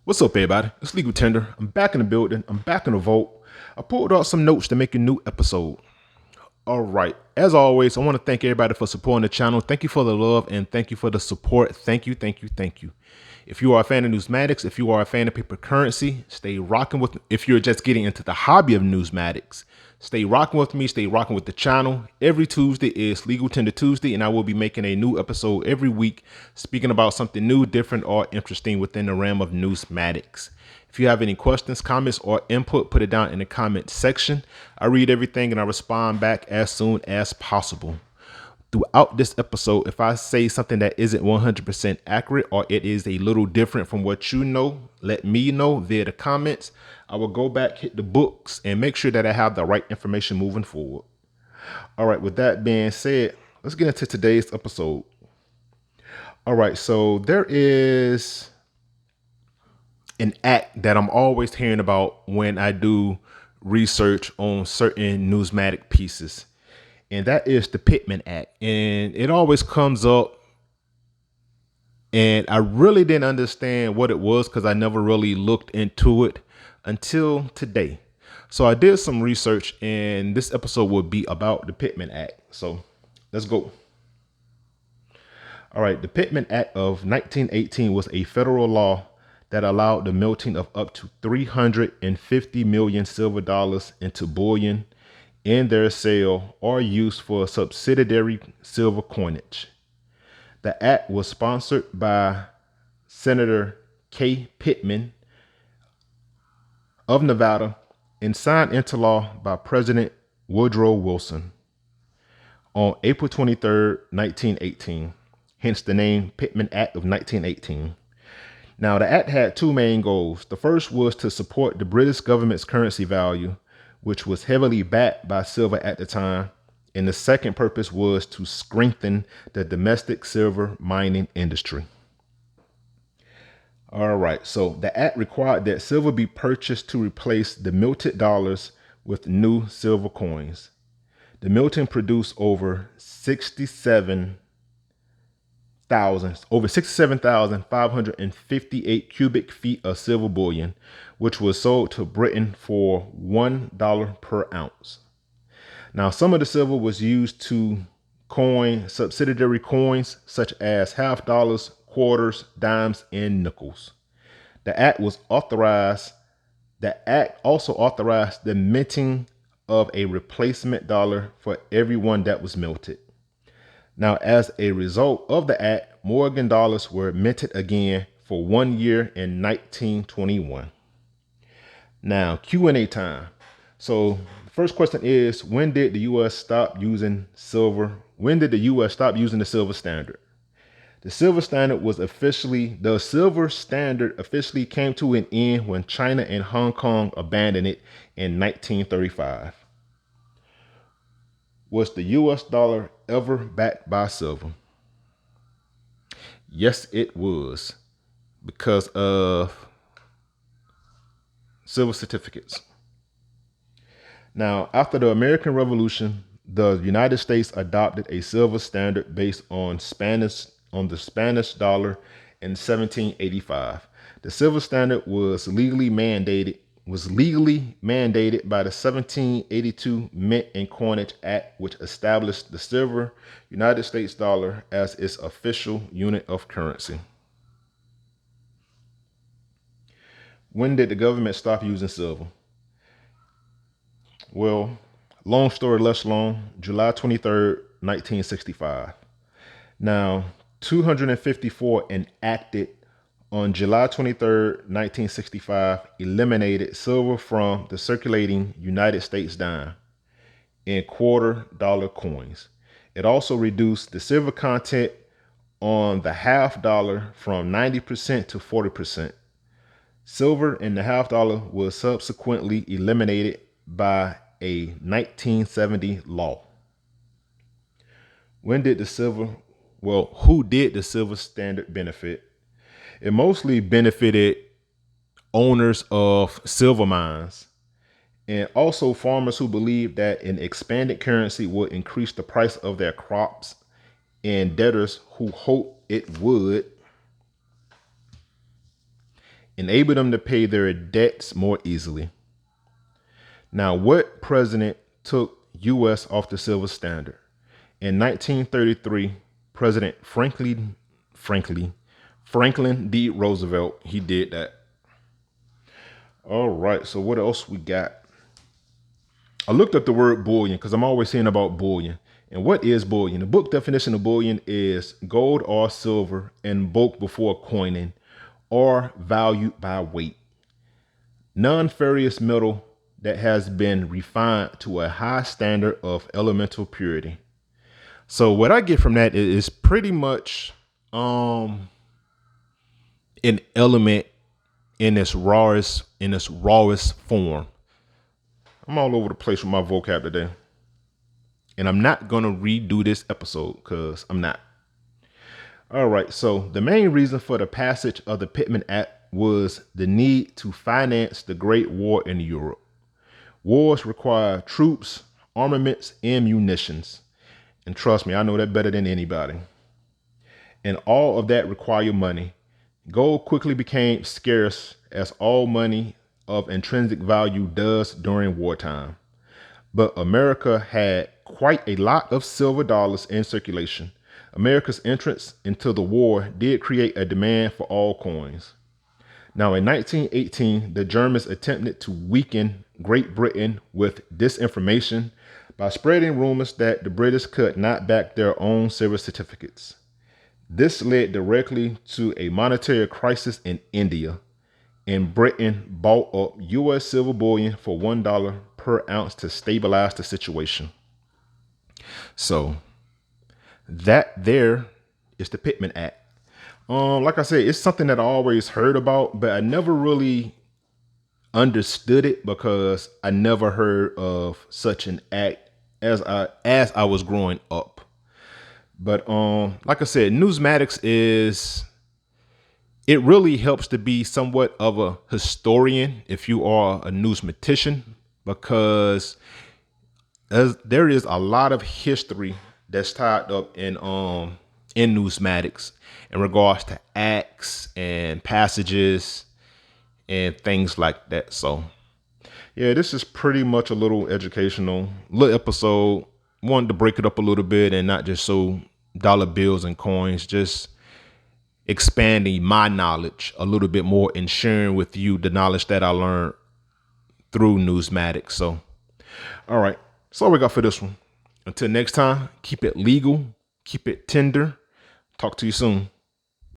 What's up, everybody? It's Legal Tender. I'm back in the building. I'm back in the vault. I pulled out some notes to make a new episode. All right. As always, I want to thank everybody for supporting the channel. Thank you for the love and thank you for the support. Thank you, thank you, thank you. If you are a fan of Newsmatics, if you are a fan of paper currency, stay rocking with me. If you're just getting into the hobby of Newsmatics, stay rocking with me. Stay rocking with the channel. Every Tuesday is Legal Tender Tuesday, and I will be making a new episode every week speaking about something new, different, or interesting within the realm of Newsmatics. If you have any questions, comments, or input, put it down in the comment section. I read everything and I respond back as soon as possible. Throughout this episode, if I say something that isn't 100% accurate or it is a little different from what you know, let me know via the comments. I will go back, hit the books, and make sure that I have the right information moving forward. All right, with that being said, let's get into today's episode. All right, so there is an act that I'm always hearing about when I do research on certain newsmatic pieces, and that is the Pittman Act. And it always comes up, and I really didn't understand what it was because I never really looked into it until today. So I did some research, and this episode will be about the Pittman Act. So let's go. All right, the Pittman Act of 1918 was a federal law that allowed the melting of up to 350 million silver dollars into bullion in their sale or use for subsidiary silver coinage. The act was sponsored by Senator K. Pittman of Nevada and signed into law by President Woodrow Wilson on April 23rd, 1918, hence the name Pittman Act of 1918. Now, the act had two main goals. The first was to support the British government's currency value, which was heavily backed by silver at the time. And the second purpose was to strengthen the domestic silver mining industry. All right, so the act required that silver be purchased to replace the minted dollars with new silver coins. The Milton produced over 67,558 cubic feet of silver bullion, which was sold to Britain for $1 per ounce. Now, some of the silver was used to coin subsidiary coins such as half dollars, quarters, dimes, and nickels. The act was authorized. The act also authorized the minting of a replacement dollar for everyone that was melted. Now, as a result of the act, Morgan dollars were minted again for 1 year in 1921. Now, Q&A time. So the first question is, when did the U.S. stop using silver? When did the U.S. stop using the silver standard? The silver standard officially came to an end when China and Hong Kong abandoned it in 1935. Was the U.S. dollar ever backed by silver? Yes, it was, because of silver certificates. Now, after the American Revolution, the United States adopted a silver standard based on the Spanish dollar in 1785. The silver standard was legally mandated by the 1782 Mint and Coinage Act, which established the silver United States dollar as its official unit of currency. When did the government stop using silver? Well, long story less long, July 23rd, 1965. Now, 254 enacted on July 23rd, 1965, eliminated silver from the circulating United States dime and $quarter coins. It also reduced the silver content on the half dollar from 90% to 40%. Silver in the half dollar was subsequently eliminated by a 1970 law. Who did the silver standard benefit? It mostly benefited owners of silver mines and also farmers who believed that an expanded currency would increase the price of their crops, and debtors who hoped it would enable them to pay their debts more easily. Now, what president took U.S. off the silver standard? In 1933, President Franklin D. Roosevelt, he did that. All right, so what else we got? I looked up the word bullion because I'm always saying about bullion. And what is bullion? The book definition of bullion is gold or silver in bulk before coining or valued by weight. Non-ferrous metal that has been refined to a high standard of elemental purity. So what I get from that is pretty much an element in its rawest form. I'm all over the place with my vocab today. And I'm not going to redo this episode because I'm not. All right. So the main reason for the passage of the Pittman Act was the need to finance the Great War in Europe. Wars require troops, armaments, and munitions. And trust me, I know that better than anybody. And all of that required money. Gold quickly became scarce, as all money of intrinsic value does during wartime. But America had quite a lot of silver dollars in circulation. America's entrance into the war did create a demand for all coins. Now, in 1918, the Germans attempted to weaken Great Britain with disinformation by spreading rumors that the British could not back their own silver certificates. This led directly to a monetary crisis in India, and Britain bought up U.S. silver bullion for $1 per ounce to stabilize the situation. So that there is the Pittman Act. Like I said, it's something that I always heard about, but I never really understood it because I never heard of such an act as I was growing up. But like I said, numismatics it really helps to be somewhat of a historian if you are a numismatician, because there is a lot of history that's tied up in numismatics in regards to acts and passages and things like that. So yeah, this is pretty much a little educational little episode. Wanted to break it up a little bit and not just so dollar bills and coins, just expanding my knowledge a little bit more and sharing with you the knowledge that I learned through numismatics. So, all right. That's all we got for this one. Until next time, keep it legal, keep it tender. Talk to you soon.